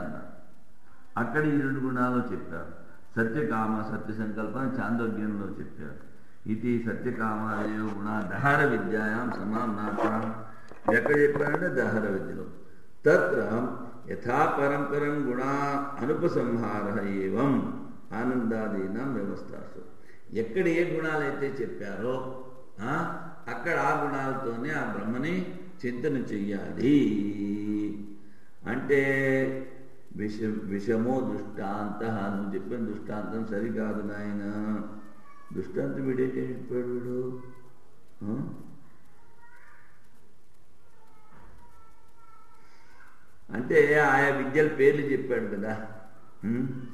అన్నారు. అక్కడ ఈ రెండు గుణాలు చెప్పారు. సత్యకామ సత్య సంకల్పం చాందోగ్యంలో చెప్పారు. ఇది సత్యకామాదయో గుణ దహర విద్యాయాం సమానార్థం ఎక్కడ చెప్పారంటే దహర విద్యలో తత్ర యథా పరంపరం గుణా అనుపసంహార ఏవం ఆనందాదీనాం వ్యవస్థాసు. ఎక్కడ ఏ గుణాలైతే చెప్పారో అక్కడ ఆ గుణాలతోనే ఆ బ్రహ్మని చింతన చెయ్యాలి. అంటే విషమో దృష్టాంత, నువ్వు చెప్పిన దృష్టాంతం సరికాదు నాయన. దృష్టాంతం వీడేంటి చెప్పాడు వీడు? అంటే ఆయా విద్యల పేర్లు చెప్పాడు కదా.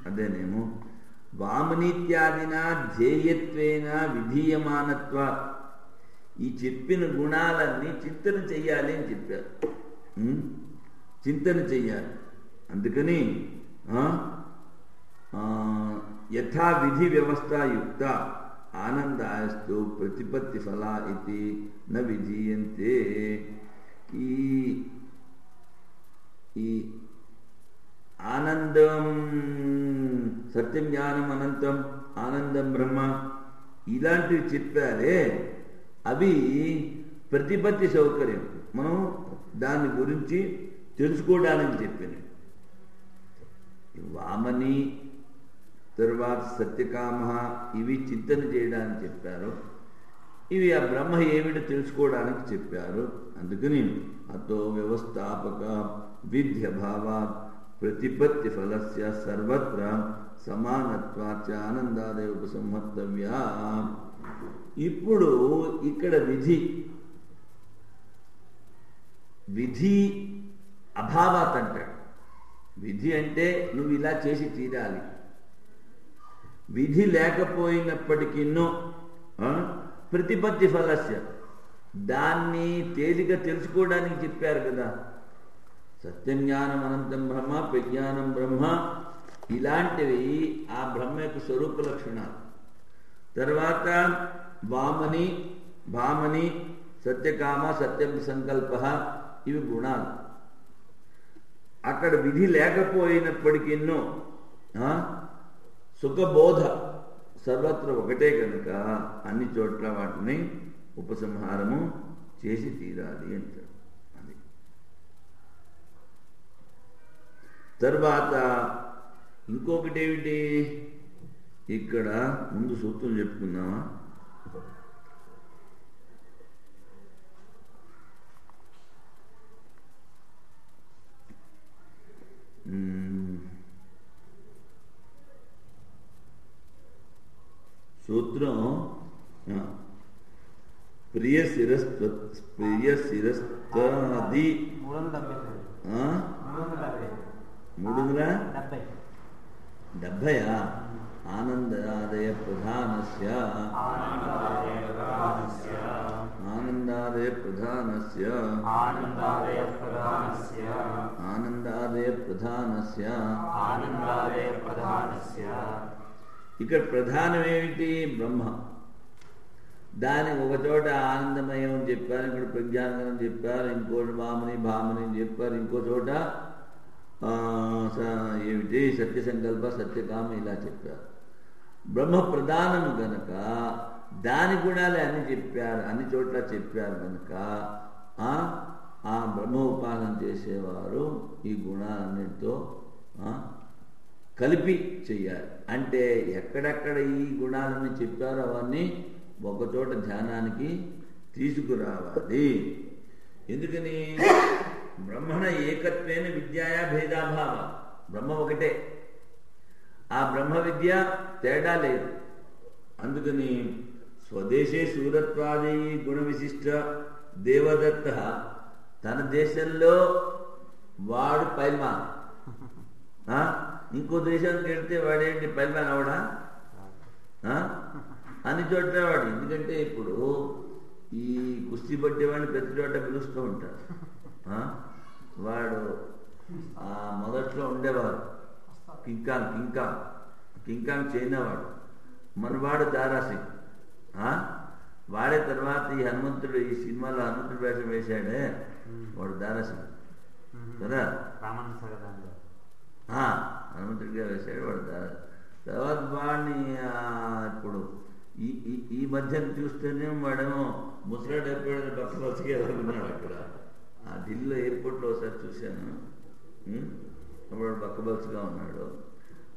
అదేనేమో వామనీత్యాదిన ధ్యేయత్వేన విధీయమానత్వ, ఈ చెప్పిన గుణాలన్నీ చింతన చెయ్యాలి అని చెప్పారు. చింతన చెయ్యాలి. అందుకని యథా విధి వ్యవస్థ యుక్త ఆనందాయస్తు ప్రతిపత్తి ఫలా ఇది న విధీయంతే. ఈ ఆనందం సత్యం జ్ఞానం అనంతం ఆనందం బ్రహ్మ ఇలాంటివి చెప్పారే, అవి ప్రతిపత్తి సౌకర్యం, మనం దాని గురించి తెలుసుకోవడానికి చెప్పినవి. వామని తరువాత సత్యకామ ఇవి చింతన చేయడానికి చెప్పారు. ఇవి ఆ బ్రహ్మ ఏమిటో తెలుసుకోవడానికి చెప్పారు. అందుకని అతో వ్యవస్థాపక విద్య భావాత్ ప్రతిపత్తి ఫలస్య సర్వత్ర సమానత్వాచ ఆనందాదే ఉపసంహర్తవ్య. ఇప్పుడు ఇక్కడ విధి అభావాత్ అంటాడు. విధి అంటే నువ్వు ఇలా చేసి తీరాలి. విధి లేకపోయినప్పటికీనూ ప్రతిపత్తి ఫలస్య, దాన్ని తేలిక తెలుసుకోవడానికి చెప్పారు కదా. సత్యజ్ఞానం అనంతం బ్రహ్మ, ప్రజ్ఞానం బ్రహ్మ, ఇలాంటివి ఆ బ్రహ్మ యొక్క స్వరూప లక్షణాలు. తర్వాత వామని భామని సత్యకామ సత్యం సంకల్ప ఇవి గుణాలు. అక్కడ విధి లేకపోయినప్పటికీనూ సుఖబోధ సర్వత్ర ఒకటే కనుక అన్ని చోట్ల వాటిని ఉపసంహారము చేసి తీరాలి అంటారు. అది తర్వాత ఇంకొకటి ఏమిటి, ఇక్కడ ముందు సూత్రం చెప్పుకుందామా. సూత్రం ప్రియ శిరస్తాది 370 ఆనందాదయ ప్రధానస్య ఇక్కడ ప్రధానమేమిటి? బ్రహ్మ. దానికి ఒక చోట ఆనందమయం అని చెప్పారు, ఇక్కడ ప్రజ్ఞానం చెప్పారు, ఇంకోటి వామని భామని అని చెప్పారు, ఇంకో చోట ఏమిటి సత్య సంకల్ప సత్యకామ ఇలా చెప్పారు. బ్రహ్మ ప్రధానము కనుక దాని గుణాలే అన్ని చెప్పారు, అన్ని చోట్ల చెప్పారు కనుక ఆ బ్రహ్మ ఉపాసన చేసేవారు ఈ గుణాలన్నిటితో కలిపి చెయ్యాలి. అంటే ఎక్కడెక్కడ ఈ గుణాలని చెప్పారో అవన్నీ ఒకచోట ధ్యానానికి తీసుకురావాలి. ఎందుకని? బ్రహ్మణ ఏకత్వేన విద్యాయా భేదాభావ. బ్రహ్మ ఒకటే, ఆ బ్రహ్మ విద్య తేడా లేదు. అందుకని స్వదేశే సూరత్వాది గుణ విశిష్ట దేవదత్త, తన దేశంలో వాడు పైల్మాన్, ఇంకో దేశానికి వెళ్తే వాడేంటి పైల్మాన్ అవడా? అన్ని చోట్ల వాడు. ఎందుకంటే ఇప్పుడు ఈ కుస్తీ పట్టేవాడిని ప్రతి చోట పిలుస్తూ ఉంటారు. వాడు మొదట్లో ఉండేవారు కింకాంగ్ చైనా వాడు, మనవాడు దారాసింగ్. వాడే తర్వాత ఈ హనుమంతుడు, ఈ సినిమాలో హనుమంతుడు వేషం వేశాడే వాడు దారాసింగ్ కదా. గట్టిగా వేసాడు పడతారు. తర్వాత వాడిని ఇప్పుడు ఈ మధ్యన చూస్తేనే వాడేమో ముసలాడు ఎప్పుడైనా బక్కబలికి ఎదుర్కొన్నాడు అక్కడ. ఆ ఢిల్లీలో ఎయిర్పోర్ట్లో ఒకసారి చూశాను. అప్పుడు బక్కబలుసుగా ఉన్నాడు.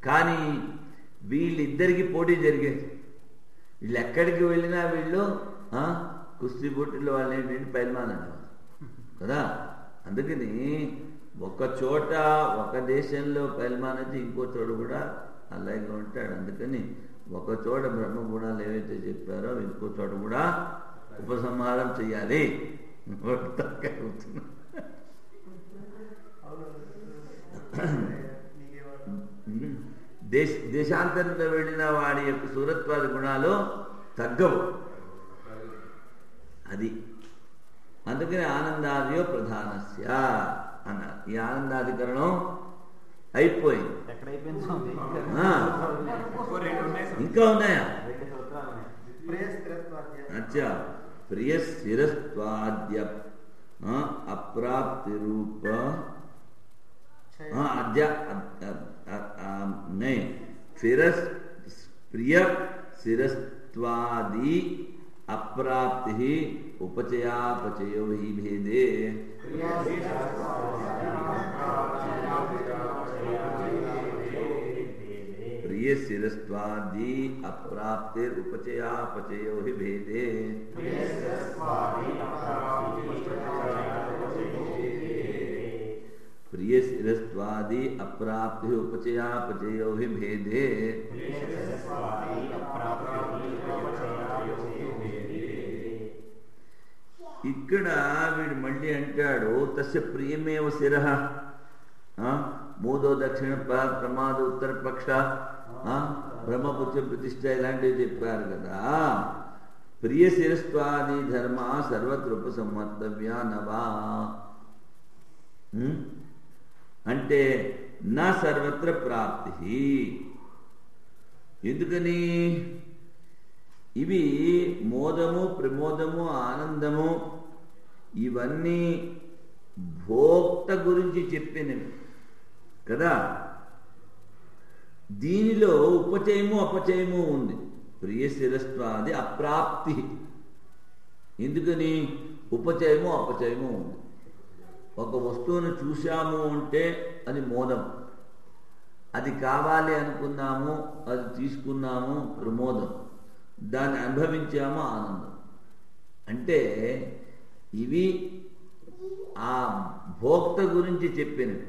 కానీ వీళ్ళిద్దరికి పోటీ జరిగేది. వీళ్ళు ఎక్కడికి వెళ్ళినా వీళ్ళు కుస్తీ పోటీల్లో వాళ్ళు ఏంటంటే పైల్మాన్ అనేవారు కదా. అందుకని ఒక చోట ఒక దేశంలో పైల్మాన్ అయితే ఇంకో చోట కూడా అలాగే ఉంటాడు. అందుకని ఒక చోట బ్రహ్మ గుణాలు ఏవైతే చెప్పారో ఇంకో చోట కూడా ఉపసంహారం చెయ్యాలి. దేశాంతరంలో వెళ్ళిన వాడి యొక్క సూరత్వాది గుణాలు తగ్గవు. అది అందుకని ఆనందాదియో ప్రధానస్య అన్నారు. ఈ ఆనందాధికరణం అయిపోయింది. ఇంకా ఉన్నాయా? అచ్చా, ప్రియ స్థిరత్వాద్య అప్రాప్తి రూప ప్రియ స్థిరత్వాది అప్రాప్తి ఉపచయాపచయో హి భేదే. ప్రియ స్థిరత్వాది అప్రాప్తి ఉపచయాపచయో హి భేదే. ప్రియ స్థిరత్వాది అప్రాప్తి ఉపచయాపచయో హి భేదే. ఇక్కడ వీడు మళ్ళీ అంటాడు తస్య ప్రియమేవ శిరః మూదో దక్షిణ ప్రమాద ఉత్తర పక్ష బ్రహ్మపుత్ర ప్రతిష్ట ఇలాంటివి చెప్పారు కదా. ప్రియ శిరస్వాది ధర్మ సర్వత్ర ఉపసంహర్తవ్యా నవా అంటే నా సర్వత్ర ప్రాప్తి. ఎందుకని? ఇవి మోదము ప్రమోదము ఆనందము ఇవన్నీ భోక్త గురించి చెప్పినవి కదా. దీనిలో ఉపచయము అపచయము ఉంది. ప్రియ శిరస్వాది అప్రాప్తి. ఎందుకని? ఉపచయము అపచయము ఉంది. ఒక వస్తువును చూశాము అంటే అది మోదం, అది కావాలి అనుకున్నాము అది తీసుకున్నాము ప్రమోదం, దాన్ని అనుభవించాము ఆనందం. అంటే ఇవి ఆ భోక్త గురించి చెప్పినవి,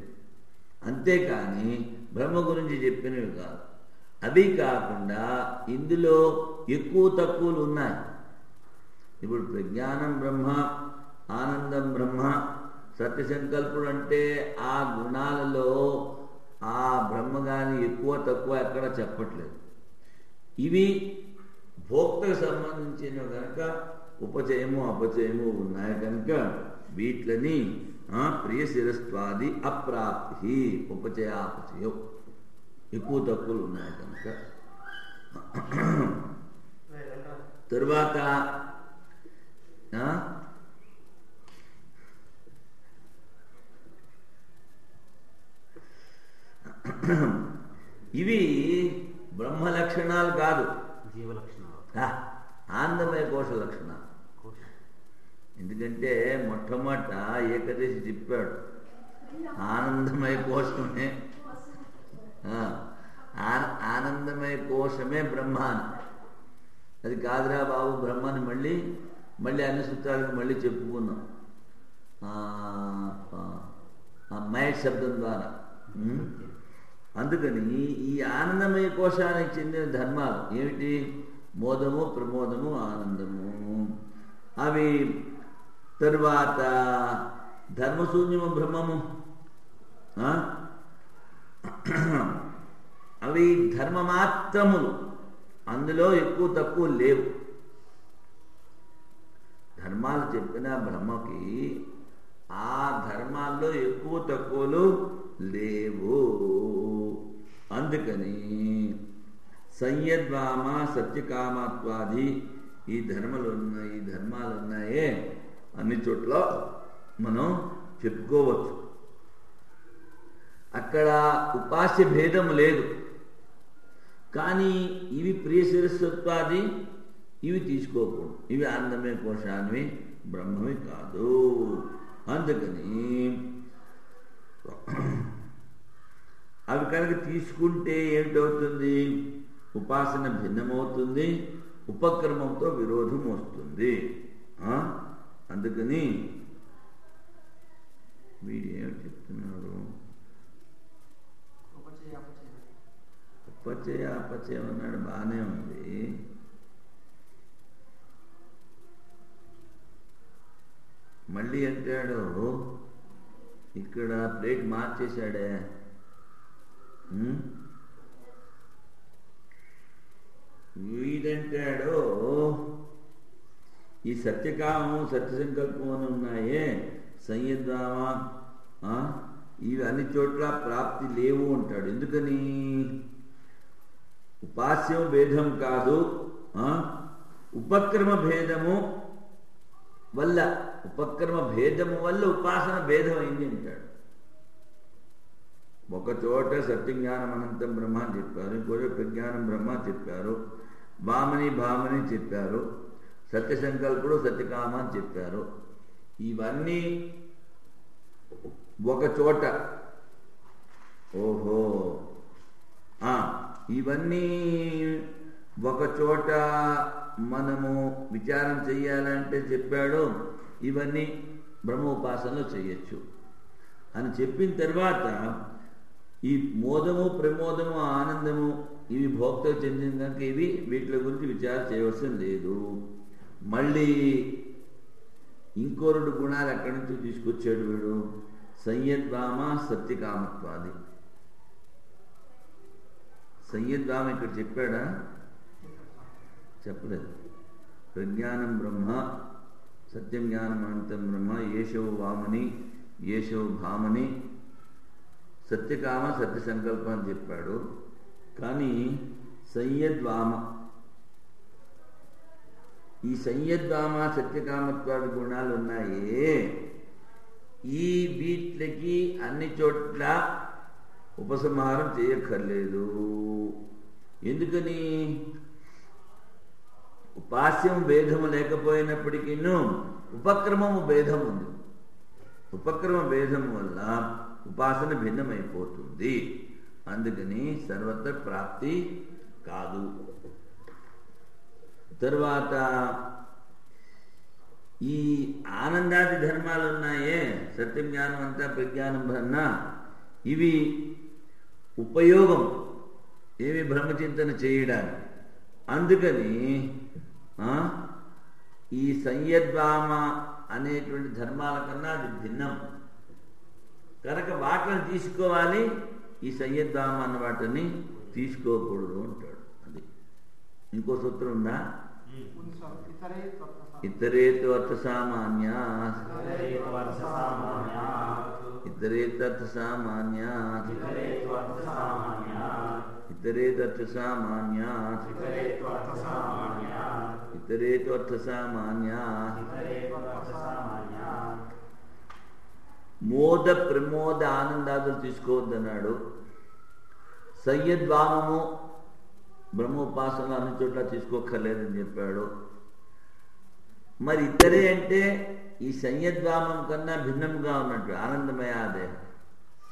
అంతేకాని బ్రహ్మ గురించి చెప్పినవి కాదు. అవి కాకుండా ఇందులో ఎక్కువ తక్కువలు ఉన్నాయి. ఇప్పుడు ప్రజ్ఞానం బ్రహ్మ, ఆనందం బ్రహ్మ, సత్యసంకల్పుడు అంటే ఆ గుణాలలో ఆ బ్రహ్మ గాని ఎక్కువ తక్కువ ఎక్కడ చెప్పట్లేదు. ఇవి భోక్తకు సంబంధించినవి కనుక ఉపచయము అపచయము ఉన్నాయి కనుక వీట్లని ప్రియ శిరస్వాది అప్రాప్తి ఉపచయాపచయం ఎక్కువ తక్కువలు ఉన్నాయి కనుక. తరువాత ఇవి బ్రహ్మ లక్షణాలు కాదు, జీవ లక్షణాలు, ఆనందమయ కోశ లక్షణాలు. ఎందుకంటే మొట్టమొదట ఏకదేశి చెప్పాడు ఆనందమయ కోశమే, ఆనందమయ కోశమే బ్రహ్మ అని. అది కాదురా బాబు బ్రహ్మని మళ్ళీ మళ్ళీ అన్ని సూత్రాలకు మళ్ళీ చెప్పుకున్నాం మయ శబ్దం ద్వారా. అందుకని ఈ ఆనందమయ కోశానికి చెందిన ధర్మాలు ఏమిటి? మోదము ప్రమోదము ఆనందము. అవి తరువాత ధర్మశూన్యము బ్రహ్మము, అవి ధర్మమాత్రములు, అందులో ఎక్కువ తక్కువ లేవు. ధర్మాలు చెప్పిన బ్రహ్మకి ఆ ధర్మాల్లో ఎక్కువ తక్కువలు లేవు. అందుకని సంయద్వామ సత్యకామత్వాది ఈ ధర్మాలు ఉన్నాయే అన్ని చోట్ల మనం చెప్పుకోవచ్చు. అక్కడ ఉపాస్య భేదం లేదు. కానీ ఇవి ప్రియ శిరస్వత్వాది ఇవి తీసుకోకూడదు. ఇవి ఆనందమే కోశానివి, బ్రహ్మవి కాదు. అందుకని అవి కనుక తీసుకుంటే ఏమిటవుతుంది? ఉపాసన భిన్నమవుతుంది, ఉపక్రమంతో విరోధం వస్తుంది. అందుకని వీడు ఏమిటి చెప్తున్నారు? ఉపచయ అపచయం అన్నాడు, బాగానే ఉంది. మళ్ళీ అంటాడు ఇక్కడ ప్లేట్ మార్చేశాడే. వీడంటాడు ఈ సత్యకామం సత్య సంకల్పం అని ఉన్నాయే సంయద్వామా ఇవి అన్ని చోట్ల ప్రాప్తి లేవు అంటాడు. ఎందుకని? ఉపాస్యం భేదం కాదు, ఉపక్రమ భేదము వల్ల, ఉపక్రమ భేదము వల్ల ఉపాసన భేదం అయింది అంటాడు. ఒక చోట సత్యజ్ఞానం అనంతం బ్రహ్మ అని చెప్పారు, ఇంకోచోట ప్రజ్ఞానం బ్రహ్మ చెప్పారు, భామని భామని చెప్పారు, సత్య సంకల్పుడు సత్యకామ అని చెప్పారు. ఇవన్నీ ఒక చోట, ఓహో ఇవన్నీ ఒక చోట మనము విచారం చెయ్యాలంటే చెప్పాడు ఇవన్నీ బ్రహ్మోపాసనలో చెయ్యొచ్చు అని చెప్పిన తర్వాత ఈ మోదము ప్రమోదము ఆనందము ఇవి భోక్తకు చెందిన కనుక ఇవి వీటి గురించి విచారం చేయవలసిన లేదు. మళ్ళీ ఇంకో 2 గుణాలు ఎక్కడి నుంచి తీసుకొచ్చాడు వీడు? సంయద్వామ సత్యకామత్వాది. సంయద్వామ ఇక్కడ చెప్పాడా? చెప్పలేదు. ప్రజ్ఞానం బ్రహ్మ, సత్యం జ్ఞానం అనంతం బ్రహ్మ, ఏషవు వామని ఏషవు భామని, సత్యకామ సత్య సంకల్పం అని చెప్పాడు. కానీ సంయద్వామ, ఈ సంయద్వామ సత్యకామత్వాది గుణాలు ఉన్నాయే, ఈ వీట్లకి అన్ని చోట్ల ఉపసంహారం చేయక్కర్లేదు. ఎందుకని? ఉపాస్యం భేదము లేకపోయినప్పటికీ ఉపక్రమము భేదం ఉంది. ఉపక్రమ భేదం వల్ల ఉపాసన భిన్నమైపోతుంది. అందుకని సర్వత్ర ప్రాప్తి కాదు. తర్వాత ఈ ఆనందాది ధర్మాలు ఉన్నాయే, సత్యం జ్ఞానం అంతా ప్రజ్ఞానం బ్రహ్మ, ఇవి ఉపయోగం ఏమి బ్రహ్మచింతన చేయడానికి. అందుకని ఈ సంయద్వామ అనేటువంటి ధర్మాల కన్నా అది భిన్నం కనుక వాటిని తీసుకోవాలి, ఈ సంయద్వామ అన్న వాటిని తీసుకోకూడదు అంటాడు. అది ఇంకో సూత్రం ఉందా? ఇతరేతో అర్థ సామాన్య, ఇతరేతో అర్థ సామాన్య, ఇతరేతో అర్థ సామాన్య, ఇతరేతో అర్థ సామాన్య. మోద ప్రమోద ఆనందాదులు తీసుకోవద్దన్నాడు. సంయద్వామము బ్రహ్మోపాసనలు అన్ని చోట్ల తీసుకోక్కర్లేదని చెప్పాడు. మరి ఇతరే అంటే ఈ సంయద్వామం కన్నా భిన్నంగా ఉన్నట్టు ఆనందమయాదే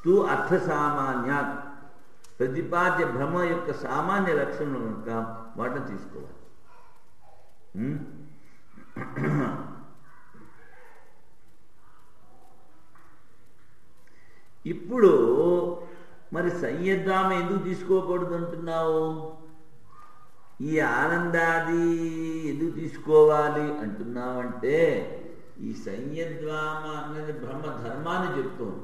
తూ అర్థ సామాన్య ప్రతిపాద్య బ్రహ్మ యొక్క సామాన్య లక్షణం కనుక వాటిని తీసుకోవాలి. ఇప్పుడు మరి సంయద్వామ ఎందుకు తీసుకోకూడదు అంటున్నావు? ఈ ఆనందాది ఎందుకు తీసుకోవాలి అంటున్నావు అంటే ఈ సంయద్వామ అనేది బ్రహ్మ ధర్మాన్ని చెప్తుంది.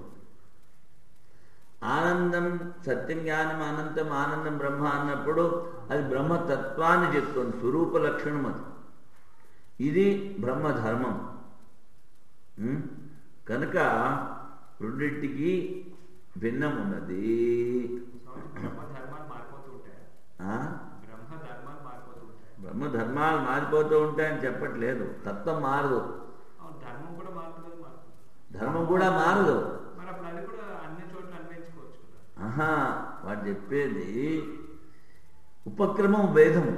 ఆనందం సత్యం జ్ఞానం అనంతం ఆనందం బ్రహ్మ అన్నప్పుడు అది బ్రహ్మతత్వాన్ని చెప్తుంది, స్వరూప లక్షణం అది. ఇది బ్రహ్మధర్మం కనుక రెండింటికి భిన్నం ఉన్నది. బ్రహ్మ ధర్మాలు మారిపోతూ ఉంటాయని చెప్పట్లేదు, తత్వం మారదు, ధర్మం కూడా మారదు. వాడు చెప్పేది ఉపక్రమం భేదము.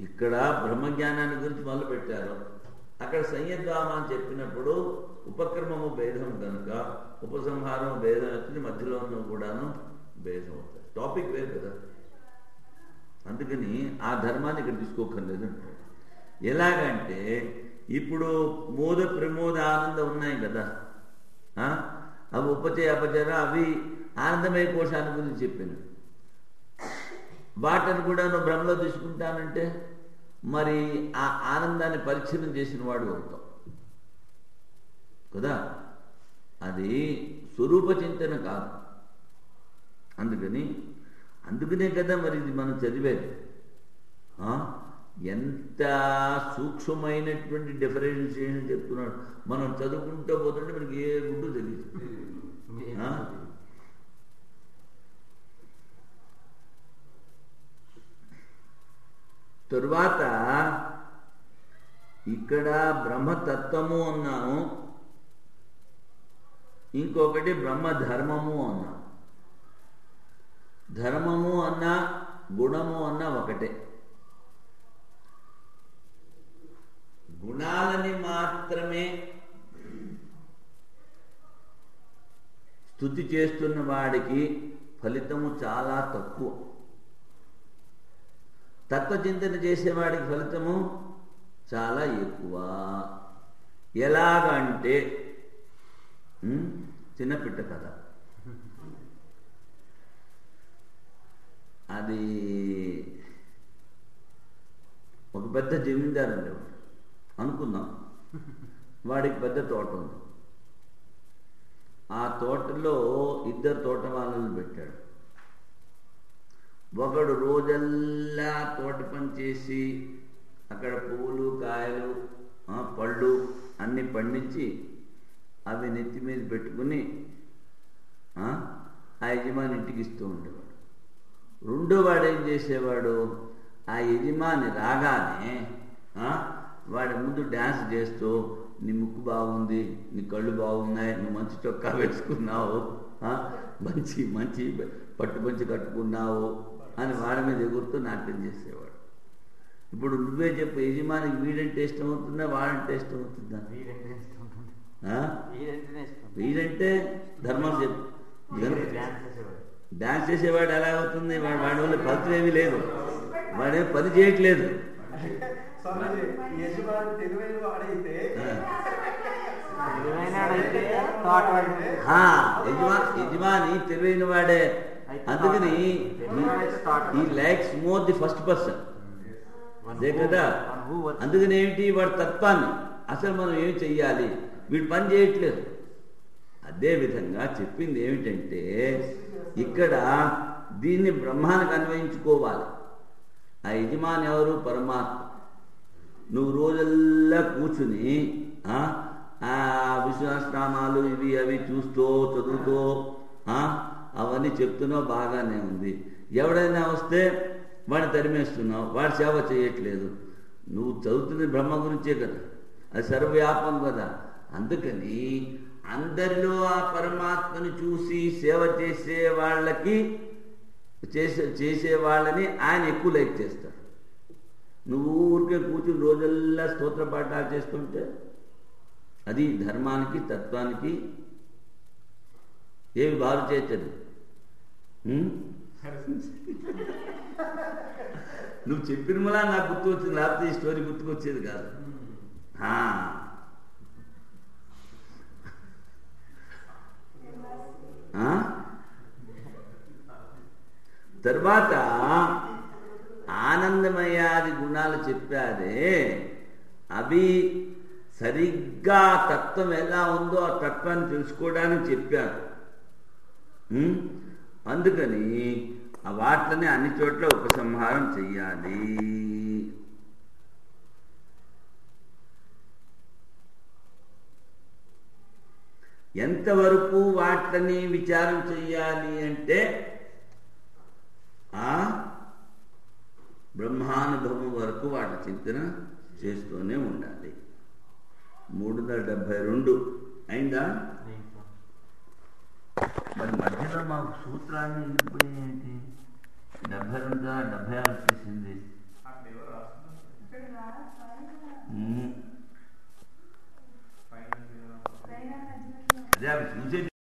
ఇక్కడ బ్రహ్మజ్ఞానాన్ని గురించి మొదలు పెట్టారు, అక్కడ సంయద్వామ అని చెప్పినప్పుడు ఉపక్రమము భేదం కనుక ఉపసంహారం భేదం అవుతుంది, మధ్యలో ఉన్న కూడాను భేదం అవుతుంది. టాపిక్ వేరు కదా, అందుకని ఆ ధర్మాన్ని ఇక్కడ తీసుకోకర్లేదు అంటారు. ఎలాగంటే ఇప్పుడు మోద ప్రమోద ఆనందం ఉన్నాయి కదా, అవి ఉపచయ అపచర, అవి ఆనందమయ కోశాన్ని గురించి చెప్పింది. వాటిని కూడా నువ్వు భ్రమలో తీసుకుంటానంటే మరి ఆ ఆనందాన్ని పరిచ్ఛిన్నం చేసిన వాడు అవుతావు కదా, అది స్వరూప చింతన కాదు. అందుకనే కదా మరి ఇది మనం చదివేది. ఎంత సూక్ష్మమైనటువంటి డిఫరెన్షియేషన్ చెప్తున్నాడు. మనం చదువుకుంటూ పోతుంటే మనకి ఏ గుడ్డు తెలియదు. తరువాత ఇక్కడ బ్రహ్మతత్వము అన్నాము, ఇంకొకటి బ్రహ్మధర్మము అన్నాము. ధర్మము అన్నా గుణము అన్నా ఒకటే. గుణాలని మాత్రమే స్తుతి చేస్తున్న వాడికి ఫలితము చాలా తక్కువ. తత్వచింతన చేసేవాడికి ఫలితము చాలా ఎక్కువ. ఎలాగంటే చిన్నపిట్ట కథ. అది ఒక పెద్ద జమీందారు ఉండేవాడు అనుకుందాం. వాడికి పెద్ద తోట ఉంది. ఆ తోటలో ఇద్దరు తోట వాళ్ళని పెట్టాడు. ఒకడు రోజల్లా తోట పని చేసి అక్కడ పువ్వులు, కాయలు, పళ్ళు అన్నీ పండించి అవి నెత్తి మీద పెట్టుకుని ఆ యజమాని ఇంటికి ఇస్తూ ఉండేవాడు. రెండో వాడు ఏం చేసేవాడు, ఆ యజమాని రాగానే వాడి ముందు డ్యాన్స్ చేస్తూ, నీ ముక్కు బాగుంది, నీ కళ్ళు బాగున్నాయి, నువ్వు మంచి చొక్కా వేసుకున్నావు, మంచి మంచి పట్టుపంచి కట్టుకున్నావు అని వాడి మీద ఎగురుతూ నాట్యం చేసేవాడు. ఇప్పుడు నువ్వే చెప్పు, యజమానికి వీడంటే ఇష్టం అవుతుందా, వాడంటే ఇష్టం అవుతుందా? వీడంటే ధర్మం చెప్పు. డాన్స్ చేసేవాడు ఎలా అవుతుంది? వాడి వల్ల ఫలితం ఏమీ లేదు, వాడేం పని చేయట్లేదు. యజమాని తెలివైన వాడే. అందుకని ఈ likes more the first person, అదే కదా. అందుకని ఏమిటి, వాడి తత్వాన్ని అసలు మనం ఏమి చెయ్యాలి, వీడు పని చేయట్లేదు. అదే విధంగా చెప్పింది ఏమిటంటే, ఇక్కడ దీన్ని బ్రహ్మానికి అన్వయించుకోవాలి. ఆ యజమాని ఎవరు? పరమాత్మ. నువ్వు రోజల్లా కూర్చుని ఆ విశ్వాసనామాలు ఇవి అవి చూస్తూ చదువుతూ అవన్నీ చెప్తున్నావు, బాగానే ఉంది. ఎవడైనా వస్తే వాడిని తరిమేస్తున్నావు, వాడి సేవ చేయట్లేదు. నువ్వు చదువుతున్న బ్రహ్మ గురించే కదా, అది సర్వవ్యాపం కదా. అందుకని అందరిలో ఆ పరమాత్మని చూసి సేవ చేసే వాళ్ళకి చేసే వాళ్ళని ఆయన ఎక్కువ లైక్ చేస్తారు. నువ్వు ఊరికే కూర్చుని రోజల్లా స్తోత్ర పాఠాలు చేస్తుంటే అది ధర్మానికి తత్వానికి ఏమి బారు చేస్తుంది. నువ్వు చెప్పిన మళ్ళా నాకు గుర్తు వచ్చింది, లేకపోతే ఈ స్టోరీ గుర్తుకొచ్చేది కాదు. తర్వాత ఆనందమయాది గుణాలు చెప్పాదే, అవి సరిగ్గా తత్వం ఎలా ఉందో ఆ తత్వాన్ని తెలుసుకోవడానికి చెప్పారు. అందుకని ఆ వాటిని అన్ని చోట్ల ఉపసంహారం చెయ్యాలి. ఎంతవరకు వాటిని విచారం చెయ్యాలి అంటే ఆ బ్రహ్మానుభవం వరకు వాటి చింతన చేస్తూనే ఉండాలి. 372 అయిందా? మరి మధ్యలో మాకు సూత్రాన్ని వెళ్ళిపోయేంటి? 72 76 వచ్చేసింది. అదే అవి చూసే